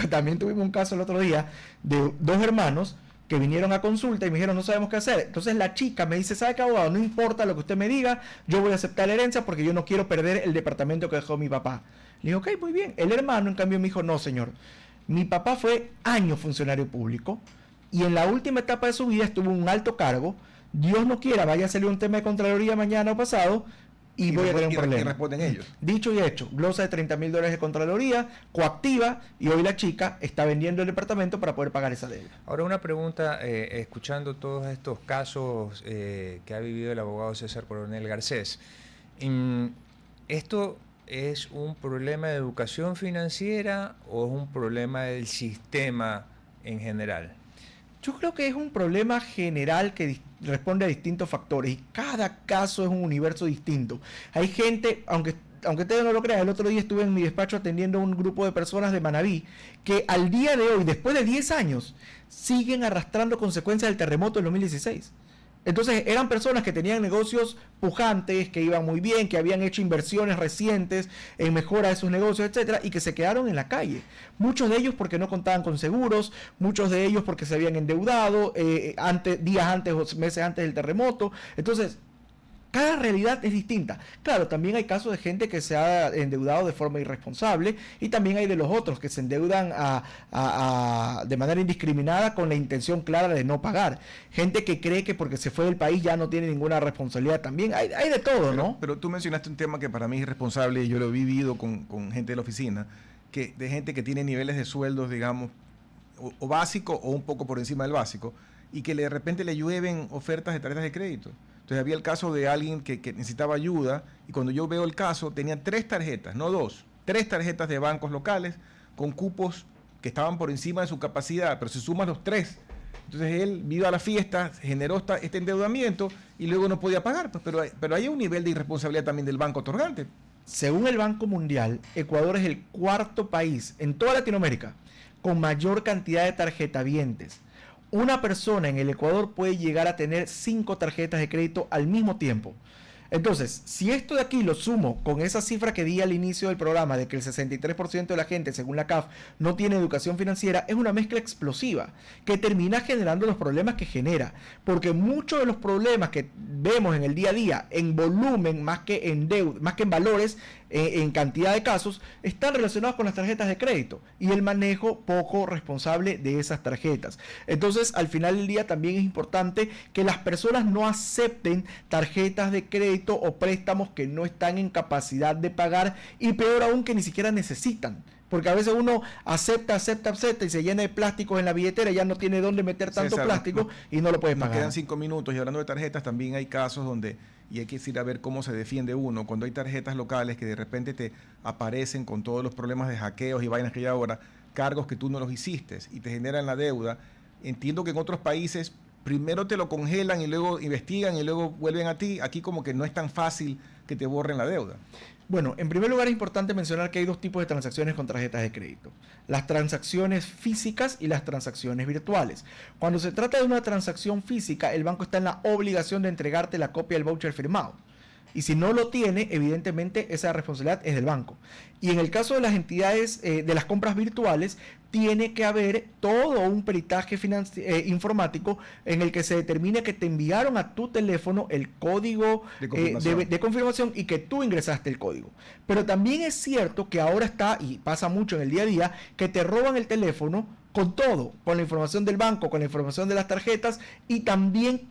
también tuvimos un caso el otro día de dos hermanos que vinieron a consulta y me dijeron, no sabemos qué hacer. Entonces la chica me dice, ¿sabe qué, abogado? No importa lo que usted me diga, yo voy a aceptar la herencia porque yo no quiero perder el departamento que dejó mi papá. Le dije, ok, muy bien. El hermano, en cambio, me dijo, no, señor, mi papá fue años funcionario público y en la última etapa de su vida estuvo en un alto cargo. Dios no quiera, vaya a salir un tema de Contraloría mañana o pasado y voy a tener un problema. Y responden ellos. Dicho y hecho, glosa de $30,000 de Contraloría, coactiva, y hoy la chica está vendiendo el departamento para poder pagar esa deuda. Ahora una pregunta, escuchando todos estos casos que ha vivido el abogado César Coronel Garcés, ¿esto es un problema de educación financiera o es un problema del sistema en general? Yo creo que es un problema general que responde a distintos factores y cada caso es un universo distinto. Hay gente, aunque ustedes no lo crean, el otro día estuve en mi despacho atendiendo a un grupo de personas de Manabí que al día de hoy, después de 10 años, siguen arrastrando consecuencias del terremoto del 2016. Entonces eran personas que tenían negocios pujantes, que iban muy bien, que habían hecho inversiones recientes en mejora de sus negocios, etcétera, y que se quedaron en la calle. Muchos de ellos porque no contaban con seguros, muchos de ellos porque se habían endeudado días antes o meses antes del terremoto. Entonces, cada realidad es distinta. Claro, también hay casos de gente que se ha endeudado de forma irresponsable y también hay de los otros que se endeudan de manera indiscriminada con la intención clara de no pagar. Gente que cree que porque se fue del país ya no tiene ninguna responsabilidad también. Hay de todo, ¿no? Pero tú mencionaste un tema que para mí es irresponsable y yo lo he vivido con gente de la oficina, de gente que tiene niveles de sueldos, digamos, o básico o un poco por encima del básico y que de repente le llueven ofertas de tarjetas de crédito. Entonces había el caso de alguien que necesitaba ayuda y cuando yo veo el caso tenía 3 tarjetas, no 2, 3 tarjetas de bancos locales con cupos que estaban por encima de su capacidad, pero se suman los 3. Entonces él vino a la fiesta, generó este endeudamiento y luego no podía pagar. Pues, pero hay un nivel de irresponsabilidad también del banco otorgante. Según el Banco Mundial, Ecuador es el 4º país en toda Latinoamérica con mayor cantidad de tarjetavientes. Una persona en el Ecuador puede llegar a tener 5 tarjetas de crédito al mismo tiempo. Entonces, si esto de aquí lo sumo con esa cifra que di al inicio del programa de que el 63% de la gente, según la CAF, no tiene educación financiera, es una mezcla explosiva que termina generando los problemas que genera. Porque muchos de los problemas que vemos en el día a día, en volumen más que en deuda, más que en valores, en cantidad de casos, están relacionados con las tarjetas de crédito y el manejo poco responsable de esas tarjetas. Entonces, al final del día también es importante que las personas no acepten tarjetas de crédito o préstamos que no están en capacidad de pagar y peor aún que ni siquiera necesitan. Porque a veces uno acepta y se llena de plásticos en la billetera y ya no tiene dónde meter tanto plástico y no lo puede pagar. Nos quedan 5 minutos y hablando de tarjetas también hay casos donde, y hay que ir a ver cómo se defiende uno, cuando hay tarjetas locales que de repente te aparecen con todos los problemas de hackeos y vainas que hay ahora, cargos que tú no los hiciste y te generan la deuda. Entiendo que en otros países primero te lo congelan y luego investigan y luego vuelven a ti. Aquí como que no es tan fácil que te borren la deuda. Bueno, en primer lugar es importante mencionar que hay 2 tipos de transacciones con tarjetas de crédito. Las transacciones físicas y las transacciones virtuales. Cuando se trata de una transacción física, el banco está en la obligación de entregarte la copia del voucher firmado. Y si no lo tiene, evidentemente esa responsabilidad es del banco. Y en el caso de las entidades de las compras virtuales, tiene que haber todo un peritaje informático en el que se determine que te enviaron a tu teléfono el código de confirmación y que tú ingresaste el código. Pero también es cierto que ahora está, y pasa mucho en el día a día, que te roban el teléfono con todo, con la información del banco, con la información de las tarjetas y también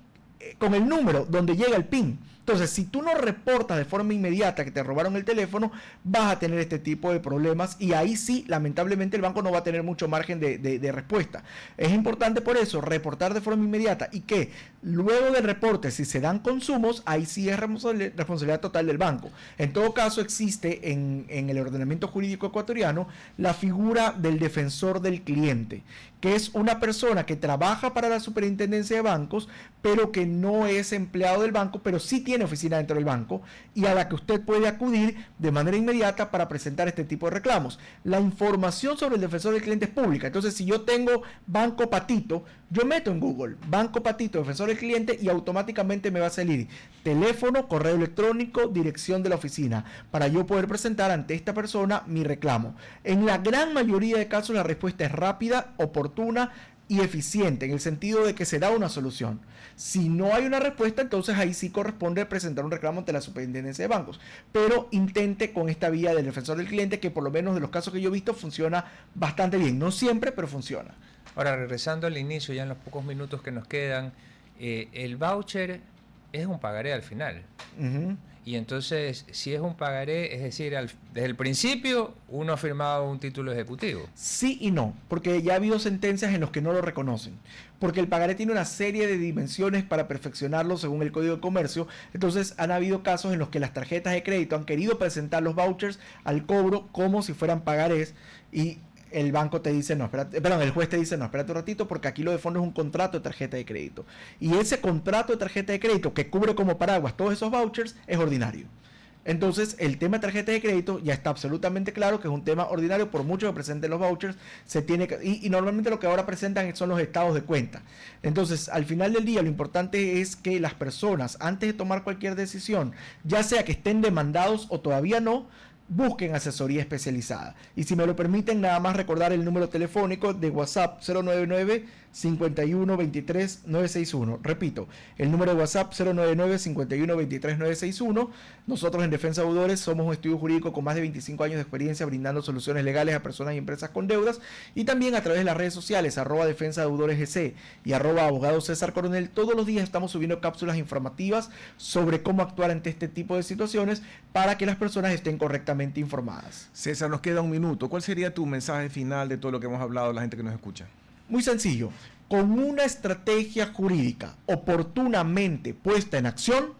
con el número donde llega el PIN. Entonces, si tú no reportas de forma inmediata que te robaron el teléfono, vas a tener este tipo de problemas y ahí sí, lamentablemente, el banco no va a tener mucho margen de respuesta. Es importante por eso reportar de forma inmediata y que luego del reporte, si se dan consumos, ahí sí es responsabilidad total del banco. En todo caso, existe en el ordenamiento jurídico ecuatoriano la figura del defensor del cliente, que es una persona que trabaja para la superintendencia de bancos, pero que no es empleado del banco, pero sí tiene oficina dentro del banco y a la que usted puede acudir de manera inmediata para presentar este tipo de reclamos. La información sobre el defensor del cliente es pública. Entonces, si yo tengo Banco Patito, yo meto en Google Banco Patito, defensor del cliente, y automáticamente me va a salir teléfono, correo electrónico, dirección de la oficina, para yo poder presentar ante esta persona mi reclamo. En la gran mayoría de casos la respuesta es rápida, oportuna y eficiente, en el sentido de que se da una solución. Si no hay una respuesta, entonces ahí sí corresponde presentar un reclamo ante la superintendencia de bancos. Pero intente con esta vía del defensor del cliente, que por lo menos de los casos que yo he visto funciona bastante bien. No siempre, pero funciona. Ahora, regresando al inicio, ya en los pocos minutos que nos quedan, el voucher es un pagaré al final. Y entonces, si es un pagaré, es decir, desde el principio uno ha firmado un título ejecutivo. Sí y no, porque ya ha habido sentencias en las que no lo reconocen. Porque el pagaré tiene una serie de dimensiones para perfeccionarlo según el Código de Comercio. Entonces, han habido casos en los que las tarjetas de crédito han querido presentar los vouchers al cobro como si fueran pagarés, y el banco te dice, no, espérate, perdón, el juez te dice, no, espérate un ratito, porque aquí lo de fondo es un contrato de tarjeta de crédito. Y ese contrato de tarjeta de crédito que cubre como paraguas todos esos vouchers es ordinario. Entonces, el tema de tarjeta de crédito ya está absolutamente claro que es un tema ordinario, por mucho que presenten los vouchers, se tiene que, y normalmente lo que ahora presentan son los estados de cuenta. Entonces, al final del día, lo importante es que las personas, antes de tomar cualquier decisión, ya sea que estén demandados o todavía no, busquen asesoría especializada. Y si me lo permiten, nada más recordar el número telefónico de WhatsApp 099-5123-961. Repito, el número de WhatsApp 099-5123-961. Nosotros en Defensa Deudores somos un estudio jurídico con más de 25 años de experiencia brindando soluciones legales a personas y empresas con deudas, y también a través de las redes sociales @Defensa Deudores GC y @Abogado César Coronel. Todos los días estamos subiendo cápsulas informativas sobre cómo actuar ante este tipo de situaciones para que las personas estén correctamente informadas. César, nos queda un minuto. ¿Cuál sería tu mensaje final de todo lo que hemos hablado a la gente que nos escucha? Muy sencillo. Con una estrategia jurídica oportunamente puesta en acción,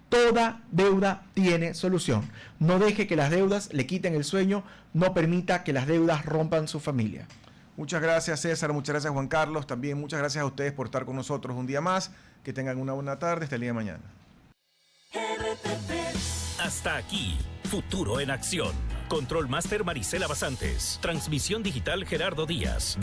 toda deuda tiene solución. No deje que las deudas le quiten el sueño, no permita que las deudas rompan su familia. Muchas gracias, César. Muchas gracias, Juan Carlos. También muchas gracias a ustedes por estar con nosotros un día más. Que tengan una buena tarde. Hasta el día de mañana. Hasta aquí, Futuro en Acción. Control Master Marisela Basantes. Transmisión digital Gerardo Díaz.